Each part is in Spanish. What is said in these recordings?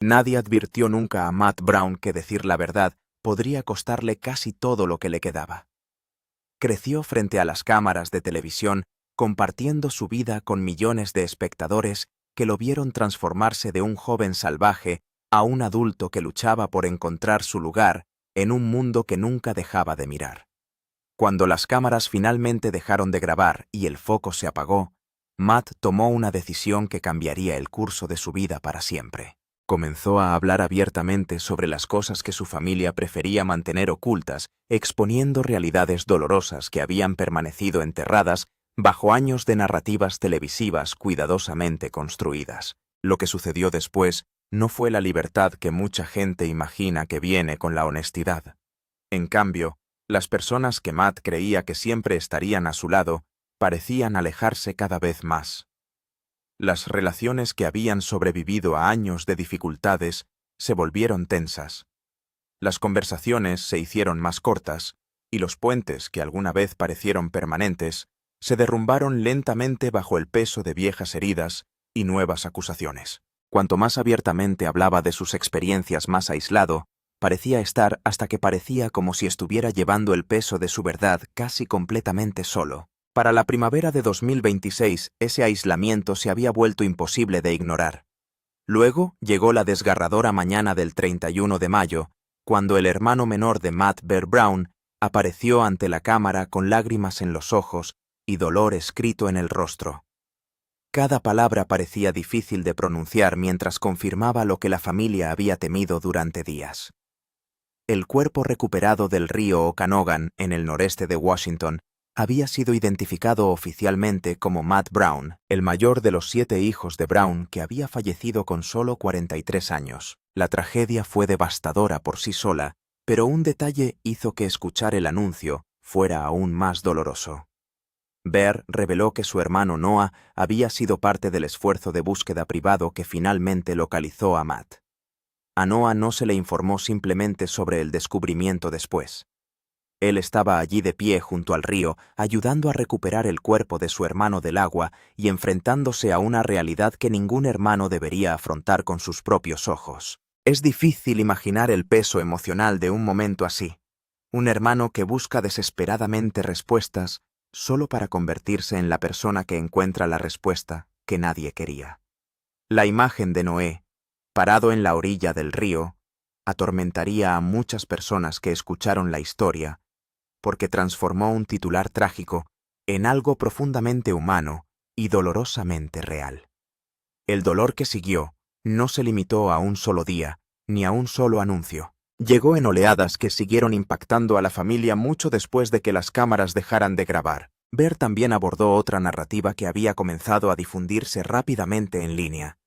Nadie advirtió nunca a Matt Brown que decir la verdad podría costarle casi todo lo que le quedaba. Creció frente a las cámaras de televisión, compartiendo su vida con millones de espectadores que lo vieron transformarse de un joven salvaje a un adulto que luchaba por encontrar su lugar en un mundo que nunca dejaba de mirar. Cuando las cámaras finalmente dejaron de grabar y el foco se apagó, Matt tomó una decisión que cambiaría el curso de su vida para siempre. Comenzó a hablar abiertamente sobre las cosas que su familia prefería mantener ocultas, exponiendo realidades dolorosas que habían permanecido enterradas bajo años de narrativas televisivas cuidadosamente construidas. Lo que sucedió después no fue la libertad que mucha gente imagina que viene con la honestidad. En cambio, las personas que Matt creía que siempre estarían a su lado parecían alejarse cada vez más. Las relaciones que habían sobrevivido a años de dificultades se volvieron tensas. Las conversaciones se hicieron más cortas, y los puentes que alguna vez parecieron permanentes se derrumbaron lentamente bajo el peso de viejas heridas y nuevas acusaciones. Cuanto más abiertamente hablaba de sus experiencias, más aislado parecía estar, hasta que parecía como si estuviera llevando el peso de su verdad casi completamente solo. Para la primavera de 2026, ese aislamiento se había vuelto imposible de ignorar. Luego llegó la desgarradora mañana del 31 de mayo, cuando el hermano menor de Matt, Bear Brown, apareció ante la cámara con lágrimas en los ojos y dolor escrito en el rostro. Cada palabra parecía difícil de pronunciar mientras confirmaba lo que la familia había temido durante días. El cuerpo recuperado del río Okanogan, en el noreste de Washington, había sido identificado oficialmente como Matt Brown, el mayor de los 7 hijos de Brown, que había fallecido con solo 43 años. La tragedia fue devastadora por sí sola, pero un detalle hizo que escuchar el anuncio fuera aún más doloroso. Bear reveló que su hermano Noah había sido parte del esfuerzo de búsqueda privado que finalmente localizó a Matt. A Noah no se le informó simplemente sobre el descubrimiento después. Él estaba allí de pie junto al río, ayudando a recuperar el cuerpo de su hermano del agua y enfrentándose a una realidad que ningún hermano debería afrontar con sus propios ojos. Es difícil imaginar el peso emocional de un momento así. Un hermano que busca desesperadamente respuestas solo para convertirse en la persona que encuentra la respuesta que nadie quería. La imagen de Noé, parado en la orilla del río, atormentaría a muchas personas que escucharon la historia, porque transformó un titular trágico en algo profundamente humano y dolorosamente real. El dolor que siguió no se limitó a un solo día, ni a un solo anuncio. Llegó en oleadas que siguieron impactando a la familia mucho después de que las cámaras dejaran de grabar. Bear también abordó otra narrativa que había comenzado a difundirse rápidamente en línea.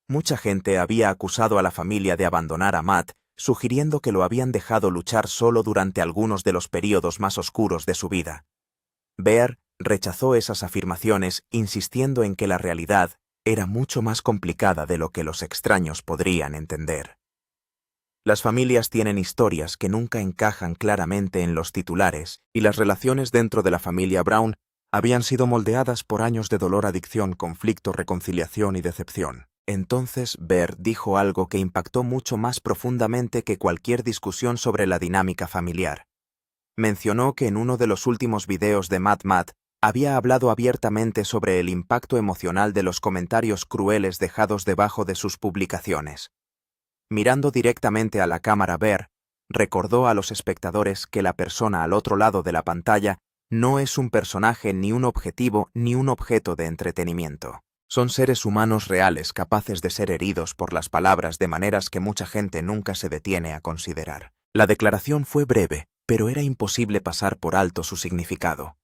Mucha gente había acusado a la familia de abandonar a Matt, sugiriendo que lo habían dejado luchar solo durante algunos de los períodos más oscuros de su vida. Bear rechazó esas afirmaciones, insistiendo en que la realidad era mucho más complicada de lo que los extraños podrían entender. Las familias tienen historias que nunca encajan claramente en los titulares, y las relaciones dentro de la familia Brown habían sido moldeadas por años de dolor, adicción, conflicto, reconciliación y decepción. Entonces Bear dijo algo que impactó mucho más profundamente que cualquier discusión sobre la dinámica familiar. Mencionó que en uno de los últimos videos de Matt había hablado abiertamente sobre el impacto emocional de los comentarios crueles dejados debajo de sus publicaciones. Mirando directamente a la cámara, Bear recordó a los espectadores que la persona al otro lado de la pantalla no es un personaje, ni un objetivo, ni un objeto de entretenimiento. Son seres humanos reales capaces de ser heridos por las palabras de maneras que mucha gente nunca se detiene a considerar. La declaración fue breve, pero era imposible pasar por alto su significado.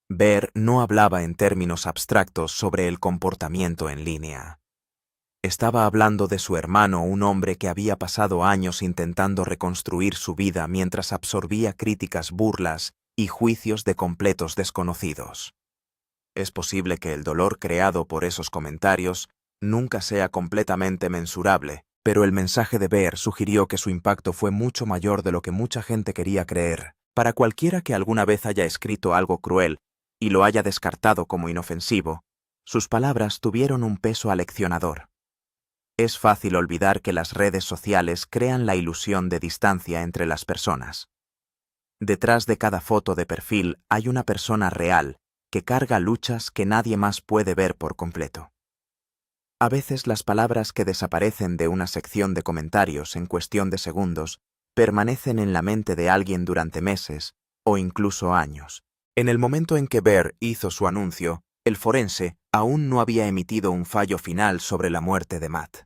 Bear no hablaba en términos abstractos sobre el comportamiento en línea. Estaba hablando de su hermano, un hombre que había pasado años intentando reconstruir su vida mientras absorbía críticas, burlas y juicios de completos desconocidos. Es posible que el dolor creado por esos comentarios nunca sea completamente mensurable, pero el mensaje de Bear sugirió que su impacto fue mucho mayor de lo que mucha gente quería creer. Para cualquiera que alguna vez haya escrito algo cruel y lo haya descartado como inofensivo, sus palabras tuvieron un peso aleccionador. Es fácil olvidar que las redes sociales crean la ilusión de distancia entre las personas. Detrás de cada foto de perfil hay una persona real que carga luchas que nadie más puede ver por completo. A veces las palabras que desaparecen de una sección de comentarios en cuestión de segundos permanecen en la mente de alguien durante meses o incluso años. En el momento en que Bear hizo su anuncio, el forense aún no había emitido un fallo final sobre la muerte de Matt.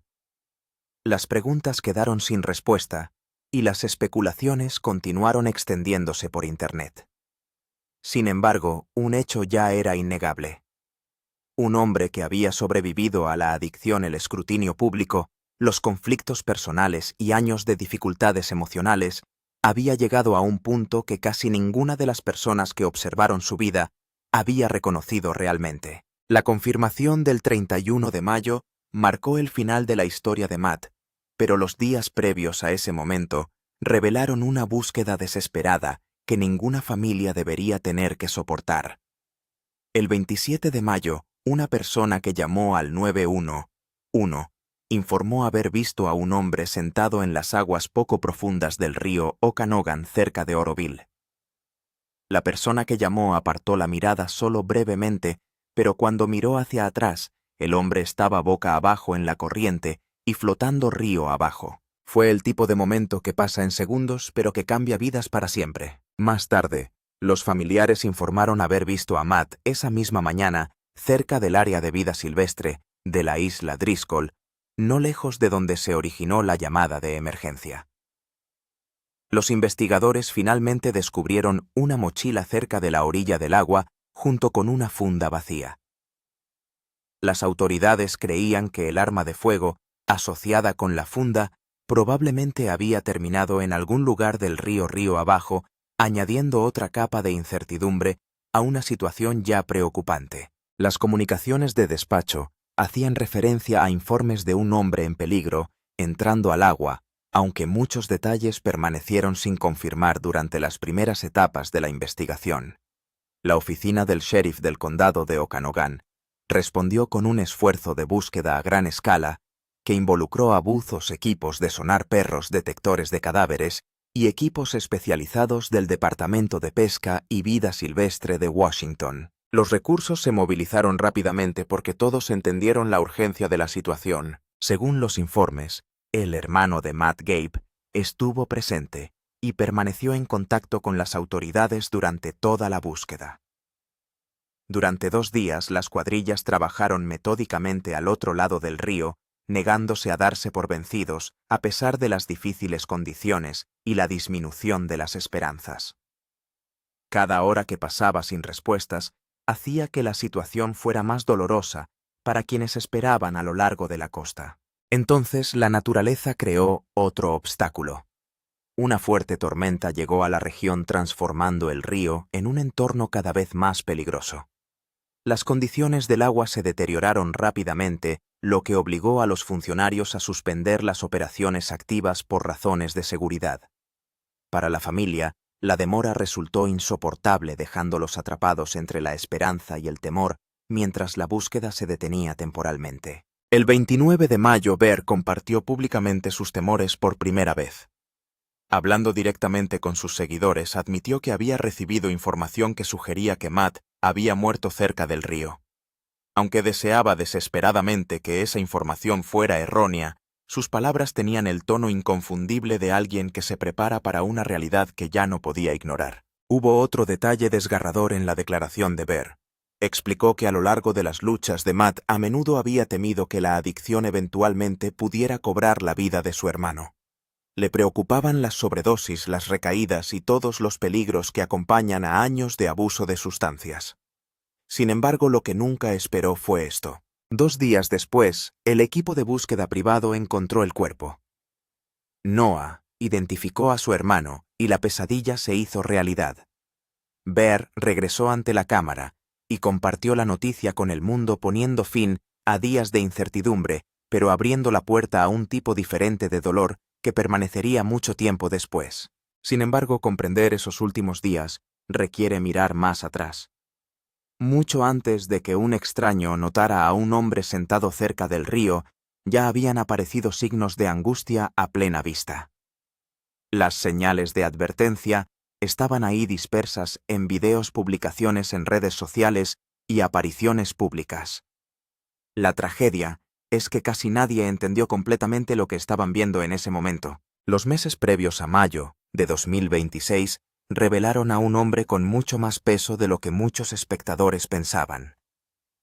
Las preguntas quedaron sin respuesta y las especulaciones continuaron extendiéndose por Internet. Sin embargo, un hecho ya era innegable. Un hombre que había sobrevivido a la adicción, el escrutinio público, los conflictos personales y años de dificultades emocionales, había llegado a un punto que casi ninguna de las personas que observaron su vida había reconocido realmente. La confirmación del 31 de mayo marcó el final de la historia de Matt, pero los días previos a ese momento revelaron una búsqueda desesperada que ninguna familia debería tener que soportar. El 27 de mayo, una persona que llamó al 911 informó haber visto a un hombre sentado en las aguas poco profundas del río Okanogan cerca de Oroville. La persona que llamó apartó la mirada solo brevemente, pero cuando miró hacia atrás, el hombre estaba boca abajo en la corriente y flotando río abajo. Fue el tipo de momento que pasa en segundos, pero que cambia vidas para siempre. Más tarde, los familiares informaron haber visto a Matt esa misma mañana cerca del área de vida silvestre de la isla Driscoll, no lejos de donde se originó la llamada de emergencia. Los investigadores finalmente descubrieron una mochila cerca de la orilla del agua junto con una funda vacía. Las autoridades creían que el arma de fuego, asociada con la funda, probablemente había terminado en algún lugar del río abajo, añadiendo otra capa de incertidumbre a una situación ya preocupante. Las comunicaciones de despacho hacían referencia a informes de un hombre en peligro entrando al agua, aunque muchos detalles permanecieron sin confirmar durante las primeras etapas de la investigación. La oficina del sheriff del condado de Okanogan respondió con un esfuerzo de búsqueda a gran escala que involucró a buzos, equipos de sonar, perros detectores de cadáveres y equipos especializados del Departamento de Pesca y Vida Silvestre de Washington. Los recursos se movilizaron rápidamente porque todos entendieron la urgencia de la situación. Según los informes, el hermano de Matt, Gabe, estuvo presente y permaneció en contacto con las autoridades durante toda la búsqueda. Durante 2 días, las cuadrillas trabajaron metódicamente al otro lado del río, negándose a darse por vencidos a pesar de las difíciles condiciones y la disminución de las esperanzas. Cada hora que pasaba sin respuestas hacía que la situación fuera más dolorosa para quienes esperaban a lo largo de la costa. Entonces la naturaleza creó otro obstáculo. Una fuerte tormenta llegó a la región transformando el río en un entorno cada vez más peligroso. Las condiciones del agua se deterioraron rápidamente, lo que obligó a los funcionarios a suspender las operaciones activas por razones de seguridad. Para la familia, la demora resultó insoportable, dejándolos atrapados entre la esperanza y el temor mientras la búsqueda se detenía temporalmente. El 29 de mayo, Bear compartió públicamente sus temores por primera vez. Hablando directamente con sus seguidores, admitió que había recibido información que sugería que Matt había muerto cerca del río. Aunque deseaba desesperadamente que esa información fuera errónea, sus palabras tenían el tono inconfundible de alguien que se prepara para una realidad que ya no podía ignorar. Hubo otro detalle desgarrador en la declaración de Bear. Explicó que a lo largo de las luchas de Matt a menudo había temido que la adicción eventualmente pudiera cobrar la vida de su hermano. Le preocupaban las sobredosis, las recaídas y todos los peligros que acompañan a años de abuso de sustancias. Sin embargo, lo que nunca esperó fue esto. 2 días después, el equipo de búsqueda privado encontró el cuerpo. Noah identificó a su hermano y la pesadilla se hizo realidad. Bear regresó ante la cámara y compartió la noticia con el mundo, poniendo fin a días de incertidumbre, pero abriendo la puerta a un tipo diferente de dolor que permanecería mucho tiempo después. Sin embargo, comprender esos últimos días requiere mirar más atrás. Mucho antes de que un extraño notara a un hombre sentado cerca del río, ya habían aparecido signos de angustia a plena vista. Las señales de advertencia estaban ahí dispersas en videos, publicaciones en redes sociales y apariciones públicas. La tragedia es que casi nadie entendió completamente lo que estaban viendo en ese momento. Los meses previos a mayo de 2026 revelaron a un hombre con mucho más peso de lo que muchos espectadores pensaban.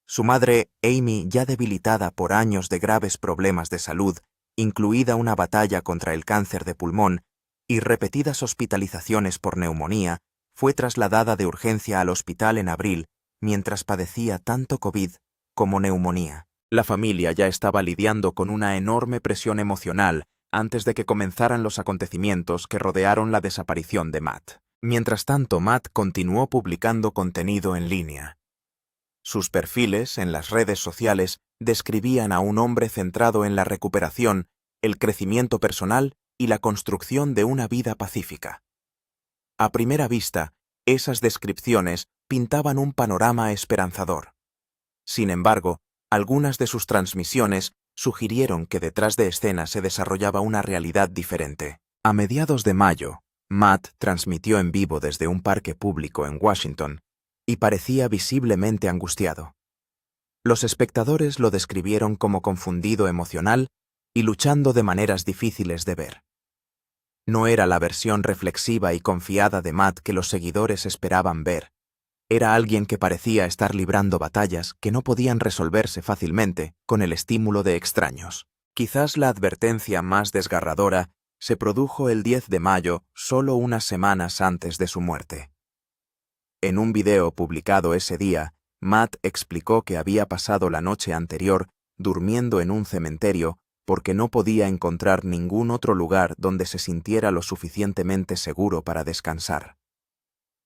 Su madre, Amy, ya debilitada por años de graves problemas de salud, incluida una batalla contra el cáncer de pulmón y repetidas hospitalizaciones por neumonía, fue trasladada de urgencia al hospital en abril mientras padecía tanto COVID como neumonía. La familia ya estaba lidiando con una enorme presión emocional antes de que comenzaran los acontecimientos que rodearon la desaparición de Matt. Mientras tanto, Matt continuó publicando contenido en línea. Sus perfiles en las redes sociales describían a un hombre centrado en la recuperación, el crecimiento personal y la construcción de una vida pacífica. A primera vista, esas descripciones pintaban un panorama esperanzador. Sin embargo, algunas de sus transmisiones sugirieron que detrás de escena se desarrollaba una realidad diferente. A mediados de mayo, Matt transmitió en vivo desde un parque público en Washington y parecía visiblemente angustiado. Los espectadores lo describieron como confundido emocional y luchando de maneras difíciles de ver. No era la versión reflexiva y confiada de Matt que los seguidores esperaban ver. Era alguien que parecía estar librando batallas que no podían resolverse fácilmente con el estímulo de extraños. Quizás la advertencia más desgarradora se produjo el 10 de mayo, solo unas semanas antes de su muerte. En un video publicado ese día, Matt explicó que había pasado la noche anterior durmiendo en un cementerio porque no podía encontrar ningún otro lugar donde se sintiera lo suficientemente seguro para descansar.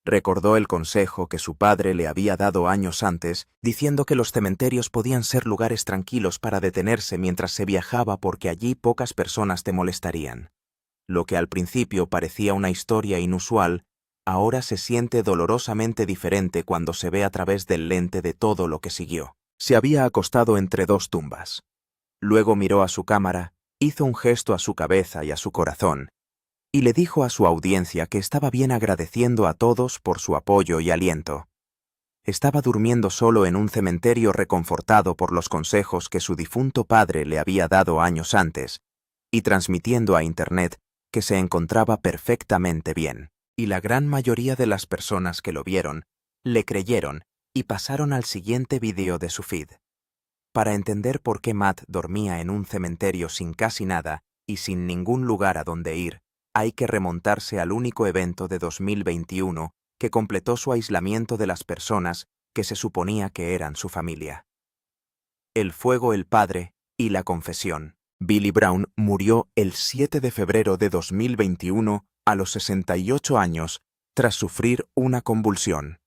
Recordó el consejo que su padre le había dado años antes, diciendo que los cementerios podían ser lugares tranquilos para detenerse mientras se viajaba porque allí pocas personas te molestarían. Lo que al principio parecía una historia inusual, ahora se siente dolorosamente diferente cuando se ve a través del lente de todo lo que siguió. Se había acostado entre dos tumbas. Luego miró a su cámara, hizo un gesto a su cabeza y a su corazón, y le dijo a su audiencia que estaba bien agradeciendo a todos por su apoyo y aliento. Estaba durmiendo solo en un cementerio reconfortado por los consejos que su difunto padre le había dado años antes, y transmitiendo a Internet que se encontraba perfectamente bien. Y la gran mayoría de las personas que lo vieron, le creyeron y pasaron al siguiente video de su feed. Para entender por qué Matt dormía en un cementerio sin casi nada y sin ningún lugar a donde ir, hay que remontarse al único evento de 2021 que completó su aislamiento de las personas que se suponía que eran su familia. El fuego, el padre y la confesión. Billy Brown murió el 7 de febrero de 2021 a los 68 años tras sufrir una convulsión.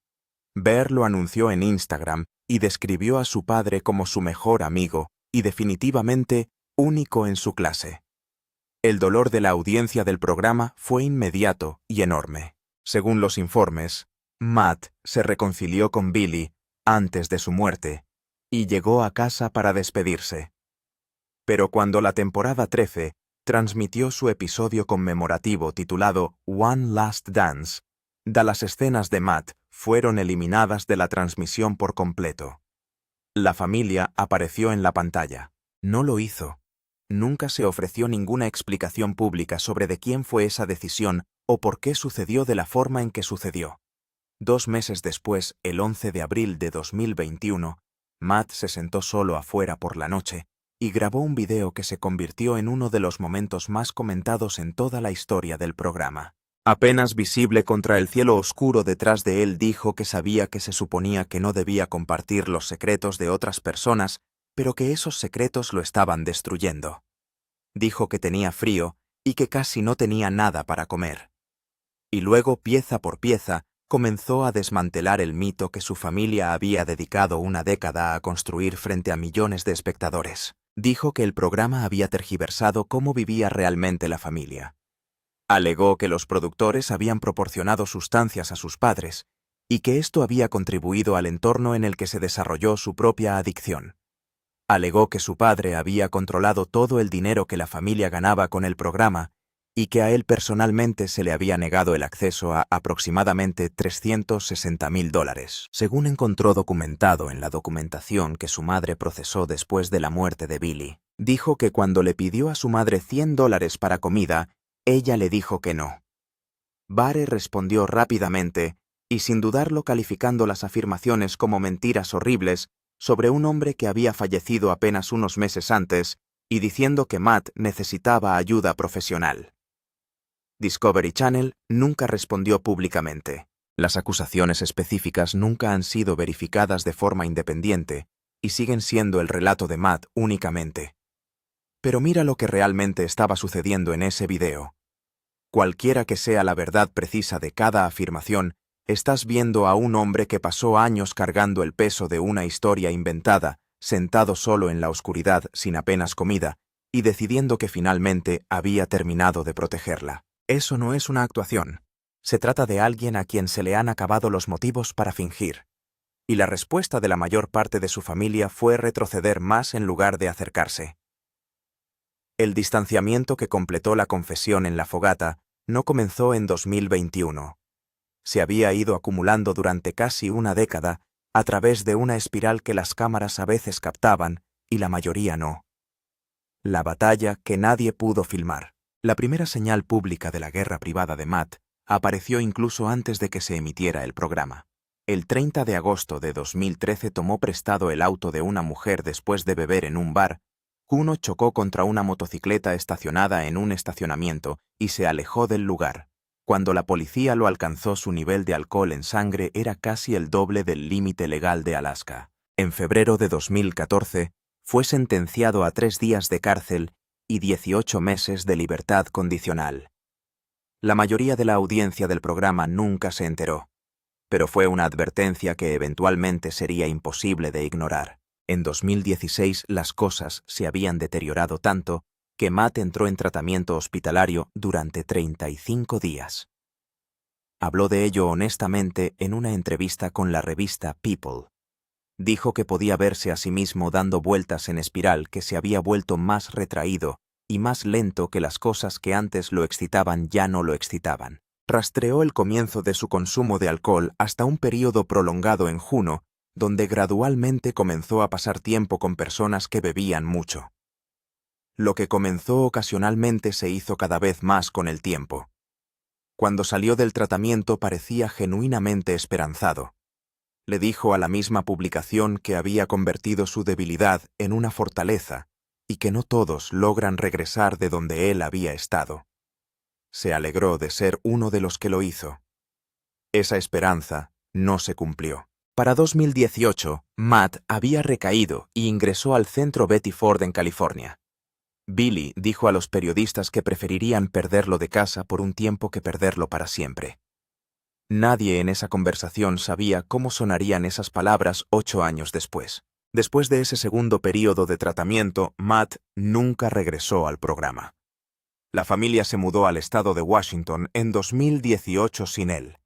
Bear lo anunció en Instagram y describió a su padre como su mejor amigo y definitivamente único en su clase. El dolor de la audiencia del programa fue inmediato y enorme. Según los informes, Matt se reconcilió con Billy antes de su muerte y llegó a casa para despedirse. Pero cuando la temporada 13 transmitió su episodio conmemorativo titulado One Last Dance, las escenas de Matt fueron eliminadas de la transmisión por completo. La familia apareció en la pantalla. No lo hizo. Nunca se ofreció ninguna explicación pública sobre de quién fue esa decisión o por qué sucedió de la forma en que sucedió. 2 meses después, el 11 de abril de 2021, Matt se sentó solo afuera por la noche y grabó un video que se convirtió en uno de los momentos más comentados en toda la historia del programa. Apenas visible contra el cielo oscuro detrás de él, dijo que sabía que se suponía que no debía compartir los secretos de otras personas, pero que esos secretos lo estaban destruyendo. Dijo que tenía frío y que casi no tenía nada para comer. Y luego, pieza por pieza, comenzó a desmantelar el mito que su familia había dedicado una década a construir frente a millones de espectadores. Dijo que el programa había tergiversado cómo vivía realmente la familia. Alegó que los productores habían proporcionado sustancias a sus padres y que esto había contribuido al entorno en el que se desarrolló su propia adicción. Alegó que su padre había controlado todo el dinero que la familia ganaba con el programa y que a él personalmente se le había negado el acceso a aproximadamente $360,000, según encontró documentado en la documentación que su madre procesó después de la muerte de Billy. Dijo que cuando le pidió a su madre $100 para comida, ella le dijo que no. Barre respondió rápidamente, y sin dudarlo calificando las afirmaciones como mentiras horribles sobre un hombre que había fallecido apenas unos meses antes, y diciendo que Matt necesitaba ayuda profesional. Discovery Channel nunca respondió públicamente. Las acusaciones específicas nunca han sido verificadas de forma independiente y siguen siendo el relato de Matt únicamente. Pero mira lo que realmente estaba sucediendo en ese video. Cualquiera que sea la verdad precisa de cada afirmación, estás viendo a un hombre que pasó años cargando el peso de una historia inventada, sentado solo en la oscuridad sin apenas comida, y decidiendo que finalmente había terminado de protegerla. Eso no es una actuación. Se trata de alguien a quien se le han acabado los motivos para fingir. Y la respuesta de la mayor parte de su familia fue retroceder más en lugar de acercarse. El distanciamiento que completó la confesión en la fogata no comenzó en 2021. Se había ido acumulando durante casi una década a través de una espiral que las cámaras a veces captaban y la mayoría no. La batalla que nadie pudo filmar. La primera señal pública de la guerra privada de Matt apareció incluso antes de que se emitiera el programa. El 30 de agosto de 2013 tomó prestado el auto de una mujer después de beber en un bar. Cuno chocó contra una motocicleta estacionada en un estacionamiento y se alejó del lugar. Cuando la policía lo alcanzó, su nivel de alcohol en sangre era casi el doble del límite legal de Alaska. En febrero de 2014, fue sentenciado a 3 días de cárcel y 18 meses de libertad condicional. La mayoría de la audiencia del programa nunca se enteró, pero fue una advertencia que eventualmente sería imposible de ignorar. En 2016 las cosas se habían deteriorado tanto que Matt entró en tratamiento hospitalario durante 35 días. Habló de ello honestamente en una entrevista con la revista People. Dijo que podía verse a sí mismo dando vueltas en espiral, que se había vuelto más retraído y más lento, que las cosas que antes lo excitaban ya no lo excitaban. Rastreó el comienzo de su consumo de alcohol hasta un período prolongado en Juno, donde gradualmente comenzó a pasar tiempo con personas que bebían mucho. Lo que comenzó ocasionalmente se hizo cada vez más con el tiempo. Cuando salió del tratamiento parecía genuinamente esperanzado. Le dijo a la misma publicación que había convertido su debilidad en una fortaleza y que no todos logran regresar de donde él había estado. Se alegró de ser uno de los que lo hizo. Esa esperanza no se cumplió. Para 2018, Matt había recaído y ingresó al centro Betty Ford en California. Billy dijo a los periodistas que preferirían perderlo de casa por un tiempo que perderlo para siempre. Nadie en esa conversación sabía cómo sonarían esas palabras 8 años después. Después de ese segundo período de tratamiento, Matt nunca regresó al programa. La familia se mudó al estado de Washington en 2018 sin él.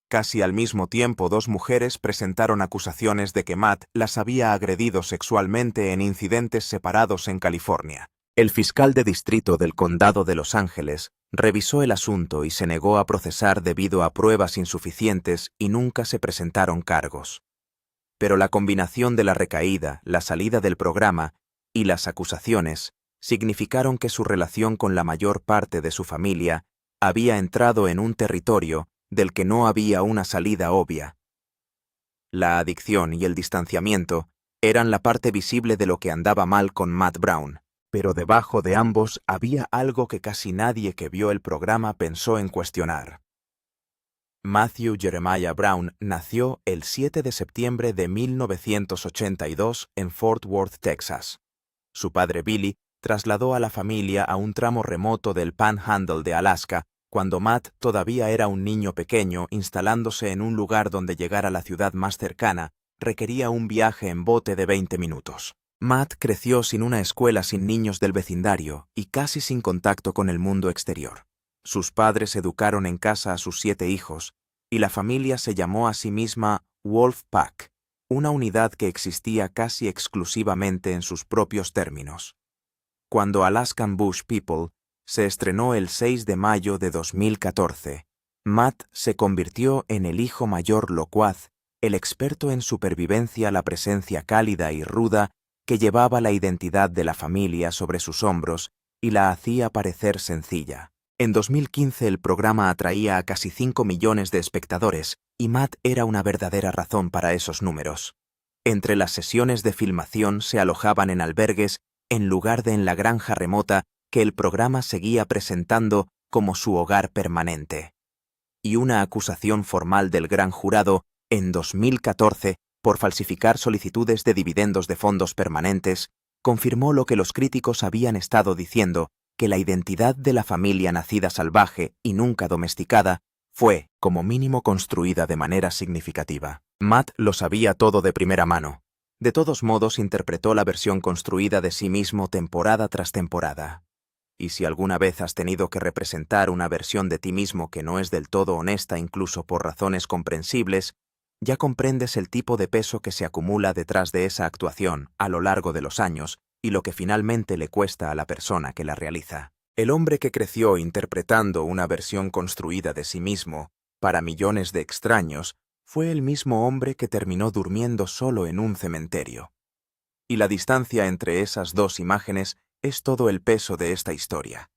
Casi al mismo tiempo, 2 mujeres presentaron acusaciones de que Matt las había agredido sexualmente en incidentes separados en California. El fiscal de distrito del condado de Los Ángeles revisó el asunto y se negó a procesar debido a pruebas insuficientes y nunca se presentaron cargos. Pero la combinación de la recaída, la salida del programa y las acusaciones significaron que su relación con la mayor parte de su familia había entrado en un territorio del que no había una salida obvia. La adicción y el distanciamiento eran la parte visible de lo que andaba mal con Matt Brown. Pero debajo de ambos había algo que casi nadie que vio el programa pensó en cuestionar. Matthew Jeremiah Brown nació el 7 de septiembre de 1982 en Fort Worth, Texas. Su padre Billy trasladó a la familia a un tramo remoto del Panhandle de Alaska cuando Matt todavía era un niño pequeño, instalándose en un lugar donde llegar a la ciudad más cercana requería un viaje en bote de 20 minutos. Matt creció sin una escuela, sin niños del vecindario y casi sin contacto con el mundo exterior. Sus padres educaron en casa a sus 7 hijos y la familia se llamó a sí misma Wolf Pack, una unidad que existía casi exclusivamente en sus propios términos. Cuando Alaskan Bush People se estrenó el 6 de mayo de 2014, Matt se convirtió en el hijo mayor locuaz, el experto en supervivencia, la presencia cálida y ruda que llevaba la identidad de la familia sobre sus hombros y la hacía parecer sencilla. En 2015 el programa atraía a casi 5 millones de espectadores y Matt era una verdadera razón para esos números. Entre las sesiones de filmación se alojaban en albergues en lugar de en la granja remota que el programa seguía presentando como su hogar permanente. Y una acusación formal del gran jurado en 2014 por falsificar solicitudes de dividendos de fondos permanentes confirmó lo que los críticos habían estado diciendo, que la identidad de la familia nacida salvaje y nunca domesticada fue, como mínimo, construida de manera significativa. Matt lo sabía todo de primera mano. De todos modos, interpretó la versión construida de sí mismo temporada tras temporada. Y si alguna vez has tenido que representar una versión de ti mismo que no es del todo honesta incluso por razones comprensibles, ya comprendes el tipo de peso que se acumula detrás de esa actuación a lo largo de los años y lo que finalmente le cuesta a la persona que la realiza. El hombre que creció interpretando una versión construida de sí mismo para millones de extraños fue el mismo hombre que terminó durmiendo solo en un cementerio. Y la distancia entre esas dos imágenes es todo el peso de esta historia.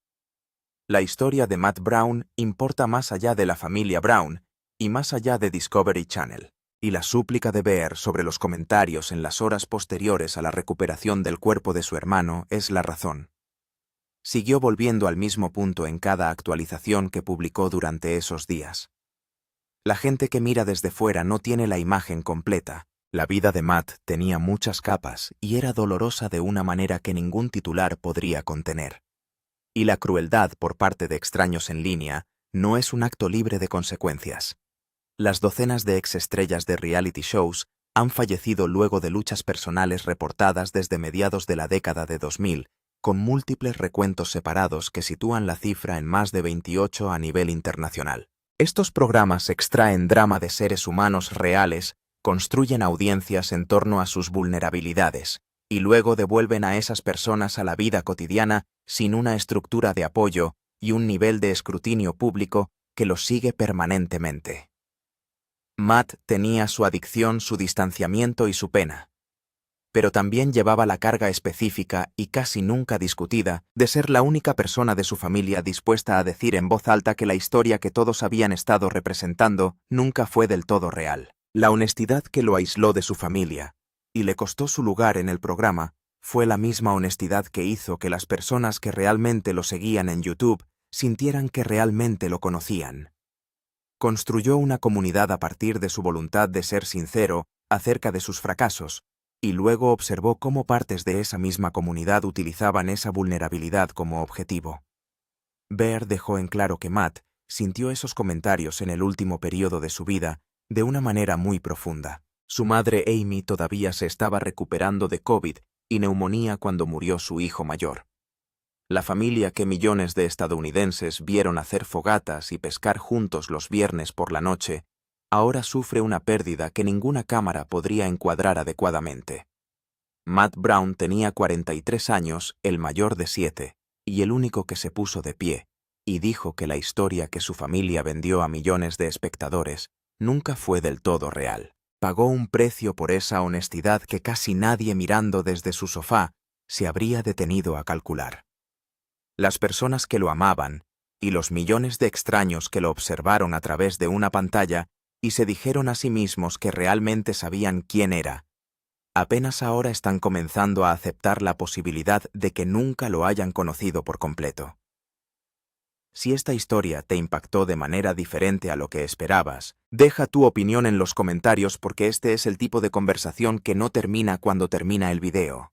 La historia de Matt Brown importa más allá de la familia Brown y más allá de Discovery Channel. Y la súplica de Bear sobre los comentarios en las horas posteriores a la recuperación del cuerpo de su hermano es la razón. Siguió volviendo al mismo punto en cada actualización que publicó durante esos días. La gente que mira desde fuera no tiene la imagen completa. La vida de Matt tenía muchas capas y era dolorosa de una manera que ningún titular podría contener. Y la crueldad por parte de extraños en línea no es un acto libre de consecuencias. Las docenas de exestrellas de reality shows han fallecido luego de luchas personales reportadas desde mediados de la década de 2000, con múltiples recuentos separados que sitúan la cifra en más de 28 a nivel internacional. Estos programas extraen drama de seres humanos reales, construyen audiencias en torno a sus vulnerabilidades, y luego devuelven a esas personas a la vida cotidiana sin una estructura de apoyo y un nivel de escrutinio público que los sigue permanentemente. Matt tenía su adicción, su distanciamiento y su pena, pero también llevaba la carga específica y casi nunca discutida de ser la única persona de su familia dispuesta a decir en voz alta que la historia que todos habían estado representando nunca fue del todo real. La honestidad que lo aisló de su familia y le costó su lugar en el programa fue la misma honestidad que hizo que las personas que realmente lo seguían en YouTube sintieran que realmente lo conocían. Construyó una comunidad a partir de su voluntad de ser sincero acerca de sus fracasos, y luego observó cómo partes de esa misma comunidad utilizaban esa vulnerabilidad como objetivo. Bear dejó en claro que Matt sintió esos comentarios en el último periodo de su vida de una manera muy profunda. Su madre Amy todavía se estaba recuperando de COVID y neumonía cuando murió su hijo mayor. La familia que millones de estadounidenses vieron hacer fogatas y pescar juntos los viernes por la noche, ahora sufre una pérdida que ninguna cámara podría encuadrar adecuadamente. Matt Brown tenía 43 años, el mayor de 7, y el único que se puso de pie, y dijo que la historia que su familia vendió a millones de espectadores nunca fue del todo real. Pagó un precio por esa honestidad que casi nadie mirando desde su sofá se habría detenido a calcular. Las personas que lo amaban y los millones de extraños que lo observaron a través de una pantalla y se dijeron a sí mismos que realmente sabían quién era, apenas ahora están comenzando a aceptar la posibilidad de que nunca lo hayan conocido por completo. Si esta historia te impactó de manera diferente a lo que esperabas, deja tu opinión en los comentarios porque este es el tipo de conversación que no termina cuando termina el video.